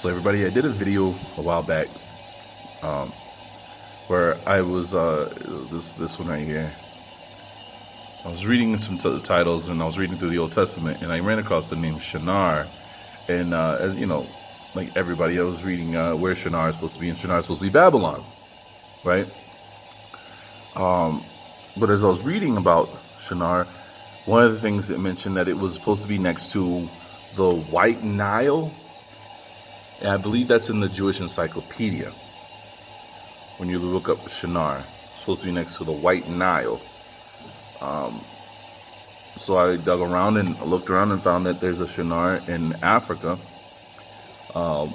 So everybody, I did a video a while back where I was this one right here. I was reading some titles, and I was reading through the Old Testament, and I ran across the name Shinar. And as you know, like everybody, I was reading where Shinar is supposed to be, and Shinar is supposed to be Babylon, right? But as I was reading about Shinar, one of the things it mentioned that it was supposed to be next to the White Nile, and I believe that's in the Jewish Encyclopedia. When you look up Shinar, it's supposed to be next to the White Nile. So I dug around and looked around and found that there's a Shinar in Africa,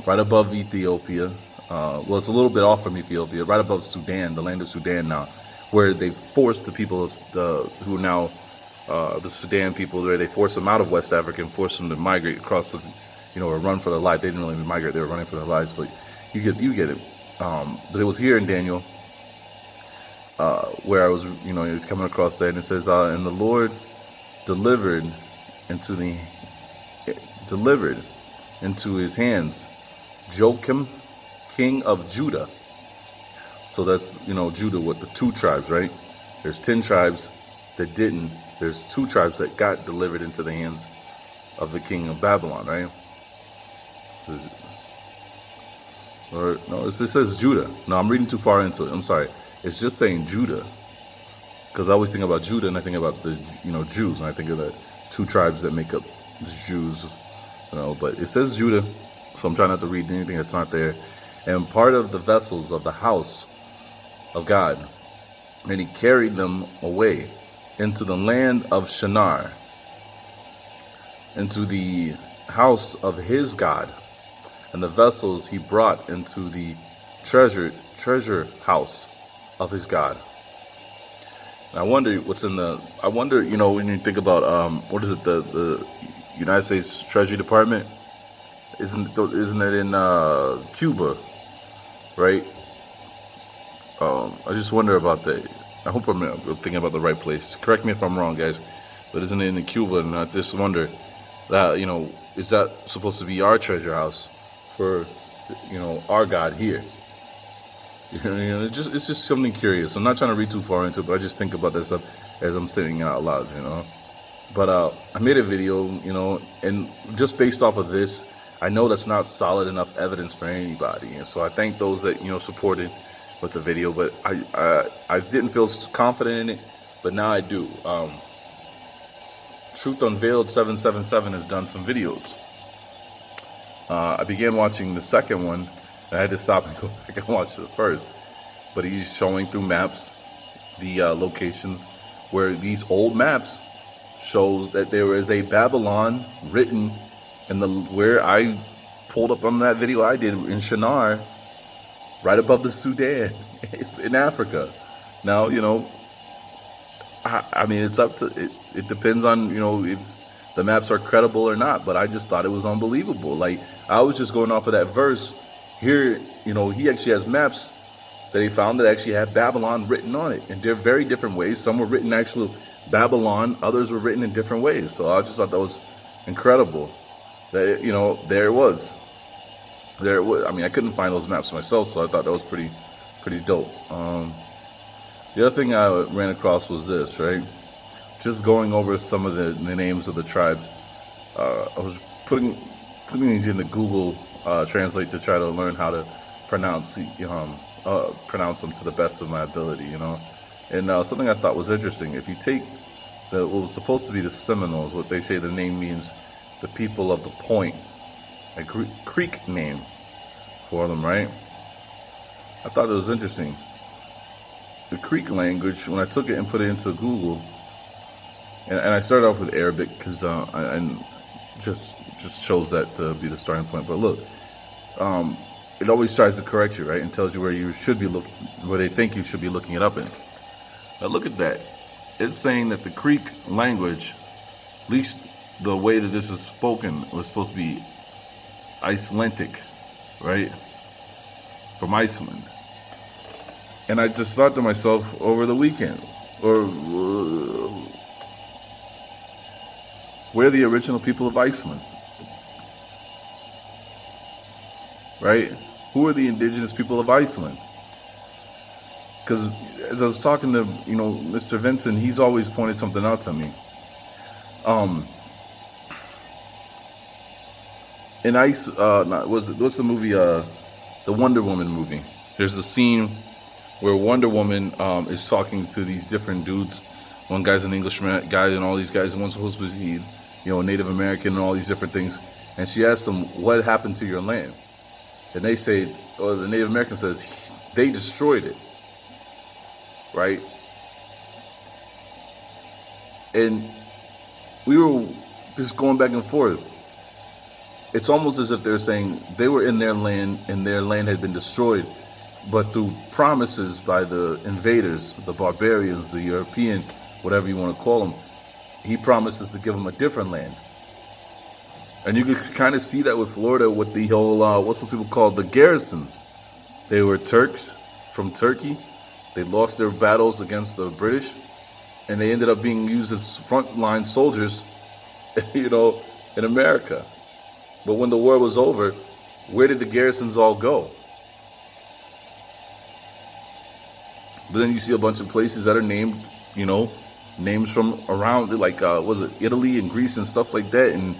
right above Ethiopia. Well, it's a little bit off from Ethiopia, right above Sudan, the land of Sudan now, where they forced the people who now the Sudan people there. They forced them out of West Africa and forced them to migrate across the, or run for their life. They didn't really migrate; they were running for their lives. But you get it. But it was here in Daniel, where I was, it was coming across that, and it says, "And the Lord delivered into his hands Joachim, king of Judah." So that's, Judah, what, the two tribes, right? There's 10 tribes that didn't. There's 2 tribes that got delivered into the hands of the king of Babylon, right? Or no, it says Judah. No, I'm reading too far into it. I'm sorry. It's just saying Judah, because I always think about Judah and I think about the Jews, and I think of the 2 tribes that make up the Jews, But it says Judah, so I'm trying not to read anything that's not there. And part of the vessels of the house of God, and he carried them away into the land of Shinar, into the house of his God. And the vessels he brought into the treasure house of his God. And I wonder what's in when you think about, what is it, the United States Treasury Department? Isn't it in Cuba, right? I just wonder about that. I hope I'm thinking about the right place. Correct me if I'm wrong, guys. But isn't it in Cuba? And I just wonder that, is that supposed to be our treasure house for, our God here? It's just something curious. I'm not trying to read too far into it, but I just think about that stuff as I'm sitting out loud, But I made a video, and just based off of this, I know that's not solid enough evidence for anybody. And so I thank those that, supported with the video, but I didn't feel confident in it, but now I do. Truth Unveiled 777 has done some videos. I began watching the second one. I had to stop and go back and watch the first. But he's showing through maps the locations where these old maps shows that there is a Babylon written in where I pulled up on that video I did in Shinar, right above the Sudan. It's in Africa. Now, I mean, it's up to, it depends on, if the maps are credible or not, but I just thought it was unbelievable. Like, I was just going off of that verse. Here, he actually has maps that he found that actually had Babylon written on it. And they're very different ways. Some were written actually Babylon, others were written in different ways. So I just thought that was incredible. That, there it was. I mean, I couldn't find those maps myself, so I thought that was pretty dope. The other thing I ran across was this, right? Just going over some of the names of the tribes. I was putting these into Google Translate to try to learn how to pronounce them to the best of my ability, And something I thought was interesting. If you take what was supposed to be the Seminoles, what they say the name means, the people of the point, a Creek name for them, right? I thought it was interesting. The Creek language, when I took it and put it into Google, and I started off with Arabic because and just chose that to be the starting point. But look, it always tries to correct you, right, and tells you where you should be looking, where they think you should be looking it up in. Now look at that. It's saying that the Creek language, at least the way that this is spoken, was supposed to be Icelandic, right? From Iceland. And I just thought to myself over the weekend, we're the original people of Iceland. right? Who are the indigenous people of Iceland? Because as I was talking to, Mr. Vincent, he's always pointed something out to me. In Ice, what's the movie? The Wonder Woman movie. There's a scene where Wonder Woman is talking to these different dudes. One guy's an Englishman guy, and all these guys. One's supposed to be, a Native American, and all these different things. And she asked them, "What happened to your land?" And they say, or the Native American says, "They destroyed it." Right? And we were just going back and forth. It's almost as if they're saying they were in their land and their land had been destroyed, but through promises by the invaders, the barbarians, the European, whatever you want to call them, he promises to give them a different land. And you could kind of see that with Florida with the whole, what's those people called? The garrisons. They were Turks from Turkey. They lost their battles against the British, and they ended up being used as frontline soldiers, in America. But when the war was over, where did the garrisons all go? But then you see a bunch of places that are named, names from around, like, was it Italy and Greece and stuff like that, and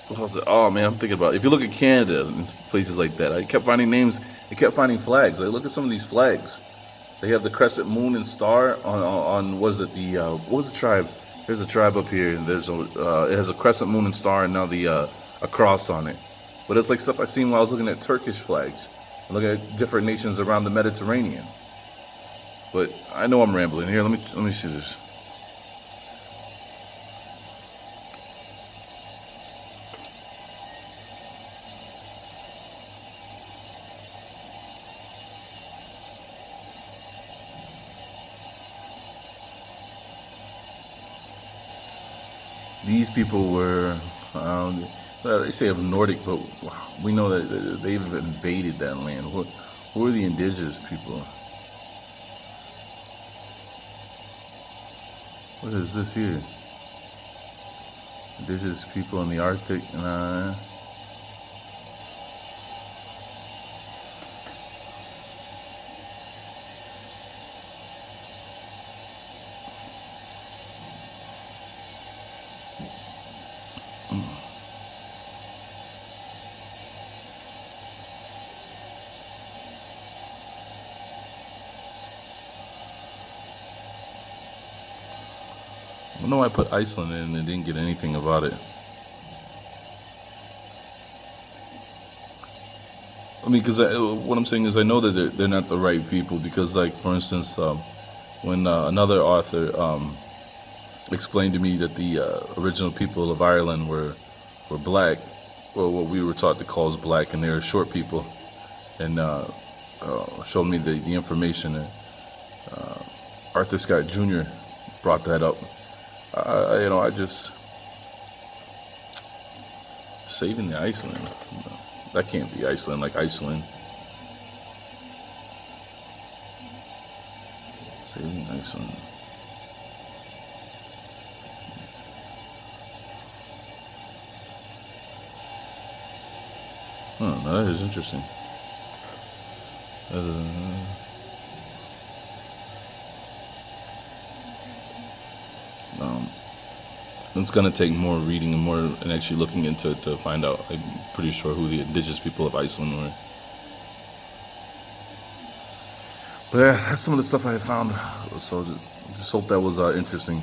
what was it? Oh man, I'm thinking about it. If you look at Canada and places like that, I kept finding names. I kept finding flags. Like, look at some of these flags. They have the crescent moon and star on what is it? What was the tribe? There's a tribe up here, and it has a crescent moon and star, and now a cross on it. But it's like stuff I seen while I was looking at Turkish flags, and looking at different nations around the Mediterranean. But I know I'm rambling here. Let me see this. These people were, they say of Nordic, but we know that they've invaded that land. Who are the indigenous people? What is this here? Indigenous people in the Arctic. I know I put Iceland in and didn't get anything about it. I mean, because what I'm saying is I know that they're not the right people, because, like, for instance, when another author explained to me that the original people of Ireland were black, or what we were taught to call as black, and they were short people, and showed me the information. Arthur Scott Jr. brought that up. I just saving the Iceland. That can't be Iceland, like Iceland. Saving Iceland. That is interesting. It's gonna take more reading and actually looking into it to find out. I'm pretty sure who the indigenous people of Iceland were. But yeah, that's some of the stuff I found. So just hope that was interesting.